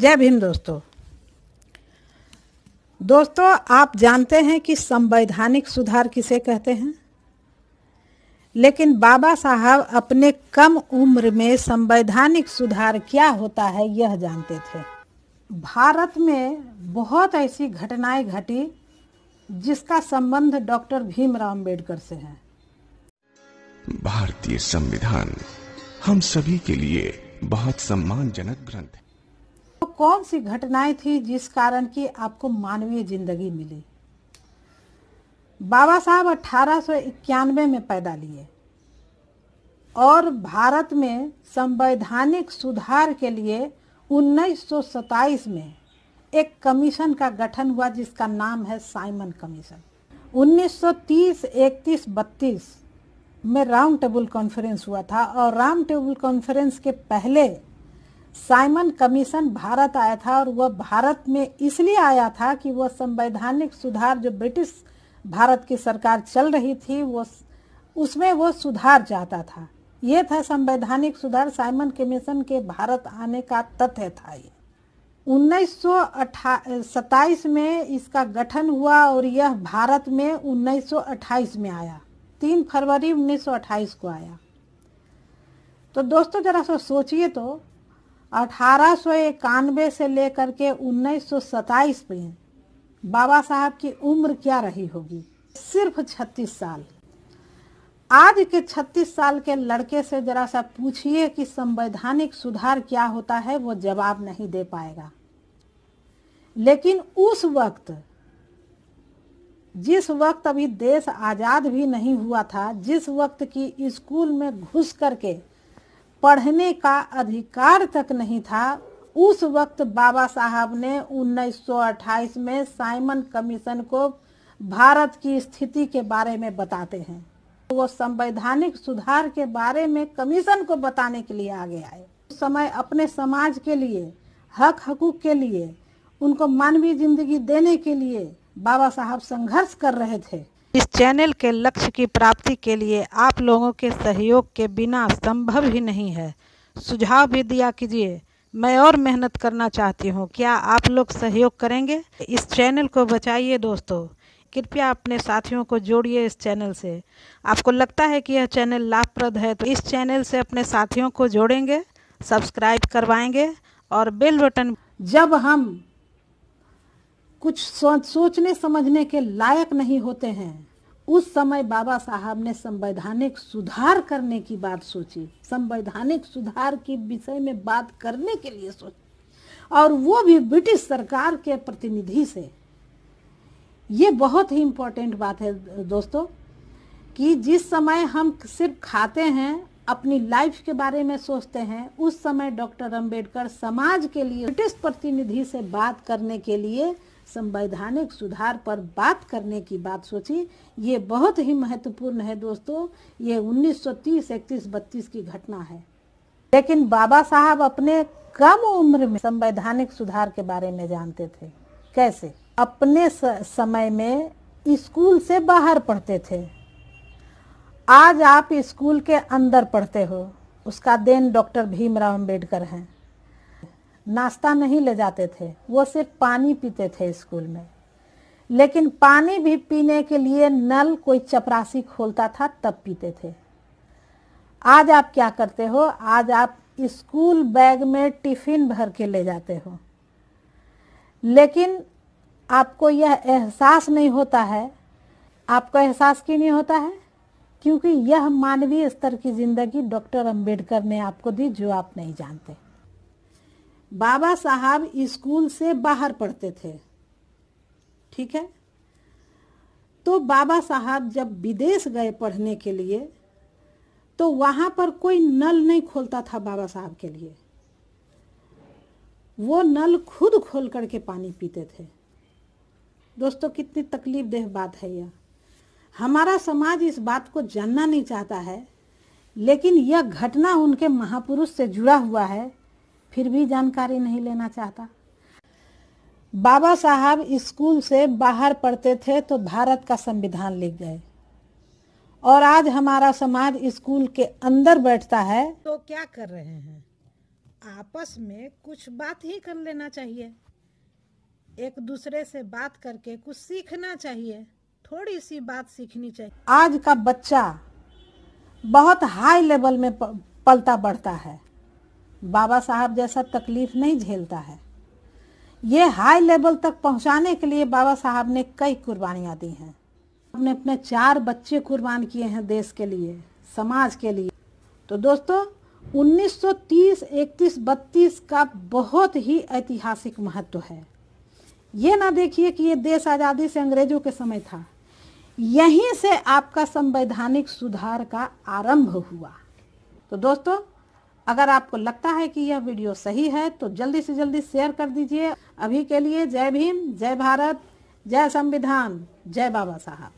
जय भीम दोस्तों, आप जानते हैं कि संवैधानिक सुधार किसे कहते हैं? लेकिन बाबा साहब अपने कम उम्र में संवैधानिक सुधार क्या होता है यह जानते थे। भारत में बहुत ऐसी घटनाएं घटी जिसका संबंध डॉक्टर भीमराव अंबेडकर से है। भारतीय संविधान हम सभी के लिए बहुत सम्मानजनक ग्रंथ है। तो कौन सी घटनाएं थी जिस कारण कि आपको मानवीय जिंदगी मिली? बाबा साहब 1891 में पैदा लिए और भारत में संवैधानिक सुधार के लिए 1927 में एक कमीशन का गठन हुआ जिसका नाम है साइमन कमीशन। 1930, 31, 32 में राउंड टेबल कॉन्फ्रेंस हुआ था और राउंड टेबल कॉन्फ्रेंस के पहले साइमन कमीशन भारत आया था और वह भारत में इसलिए आया था कि वह संवैधानिक सुधार जो ब्रिटिश भारत की सरकार चल रही थी वो उसमें वो सुधार चाहता था। ये था संवैधानिक सुधार। साइमन कमीशन के भारत आने का तथ्य था। ये 1927 में इसका गठन हुआ और यह भारत में 1928 में आया। 3 फरवरी 1928 को आया। तो दोस्तों जरा सा सोचिए तो 1891 से लेकर के 1927 में बाबा साहब की उम्र क्या रही होगी? सिर्फ 36 साल। आज के 36 साल के लड़के से जरा सा पूछिए कि संवैधानिक सुधार क्या होता है, वो जवाब नहीं दे पाएगा। लेकिन उस वक्त, जिस वक्त अभी देश आजाद भी नहीं हुआ था, जिस वक्त की स्कूल में घुस करके पढ़ने का अधिकार तक नहीं था, उस वक्त बाबा साहब ने 1928 में साइमन कमीशन को भारत की स्थिति के बारे में बताते हैं। वो संवैधानिक सुधार के बारे में कमीशन को बताने के लिए आगे आए। उस समय अपने समाज के लिए, हक हकूक के लिए, उनको मानवीय जिंदगी देने के लिए बाबा साहब संघर्ष कर रहे थे। इस चैनल के लक्ष्य की प्राप्ति के लिए आप लोगों के सहयोग के बिना संभव ही नहीं है। सुझाव भी दिया कीजिए। मैं और मेहनत करना चाहती हूँ, क्या आप लोग सहयोग करेंगे? इस चैनल को बचाइए दोस्तों। कृपया अपने साथियों को जोड़िए इस चैनल से। आपको लगता है कि यह चैनल लाभप्रद है तो इस चैनल से अपने साथियों को जोड़ेंगे, सब्सक्राइब करवाएंगे और बेल बटन। जब हम कुछ सोचने समझने के लायक नहीं होते हैं, उस समय बाबा साहब ने संवैधानिक सुधार करने की बात सोची, संवैधानिक सुधार के विषय में बात करने के लिए सोची, और वो भी ब्रिटिश सरकार के प्रतिनिधि से। ये बहुत ही इम्पोर्टेंट बात है दोस्तों कि जिस समय हम सिर्फ खाते हैं, अपनी लाइफ के बारे में सोचते हैं, उस समय डॉक्टर अंबेडकर समाज के लिए ब्रिटिश प्रतिनिधि से बात करने के लिए संवैधानिक सुधार पर बात करने की बात सोची। ये बहुत ही महत्वपूर्ण है दोस्तों। ये 1930, 31, 32 की घटना है। लेकिन बाबा साहब अपने कम उम्र में संवैधानिक सुधार के बारे में जानते थे। कैसे? अपने समय में स्कूल से बाहर पढ़ते थे। आज आप स्कूल के अंदर पढ़ते हो, उसका देन डॉक्टर भीमराव अंबेडकर हैं। नाश्ता नहीं ले जाते थे, वो सिर्फ पानी पीते थे स्कूल में। लेकिन पानी भी पीने के लिए नल कोई चपरासी खोलता था तब पीते थे। आज आप क्या करते हो? आज आप स्कूल बैग में टिफिन भर के ले जाते हो। लेकिन आपको यह एहसास नहीं होता है। आपको एहसास क्यों नहीं होता है? क्योंकि यह मानवीय स्तर की जिंदगी डॉक्टर अंबेडकर ने आपको दी जो आप नहीं जानते। बाबा साहब स्कूल से बाहर पढ़ते थे, ठीक है? तो बाबा साहब जब विदेश गए पढ़ने के लिए तो वहां पर कोई नल नहीं खोलता था बाबा साहब के लिए। वो नल खुद खोल करके पानी पीते थे। दोस्तों कितनी तकलीफदेह बात है यह। हमारा समाज इस बात को जानना नहीं चाहता है, लेकिन यह घटना उनके महापुरुष से जुड़ा हुआ है, फिर भी जानकारी नहीं लेना चाहता। बाबा साहब स्कूल से बाहर पढ़ते थे तो भारत का संविधान लिख गए, और आज हमारा समाज स्कूल के अंदर बैठता है तो क्या कर रहे हैं? आपस में कुछ बात ही कर लेना चाहिए। एक दूसरे से बात करके कुछ सीखना चाहिए, थोड़ी सी बात सीखनी चाहिए। आज का बच्चा बहुत हाई लेवल में पलता बढ़ता है, बाबा साहब जैसा तकलीफ नहीं झेलता है। ये हाई लेवल तक पहुंचाने के लिए बाबा साहब ने कई कुर्बानियां दी हैं। आपने अपने 4 बच्चे कुर्बान किए हैं देश के लिए, समाज के लिए। तो दोस्तों 1930, 31, 32 का बहुत ही ऐतिहासिक महत्व है। ये ना देखिए कि ये देश आज़ादी से अंग्रेजों के समय था, यहीं से आपका संवैधानिक सुधार का आरंभ हुआ। तो दोस्तों अगर आपको लगता है कि यह वीडियो सही है तो जल्दी से जल्दी शेयर कर दीजिए। अभी के लिए जय भीम, जय भारत, जय संविधान, जय बाबा साहब।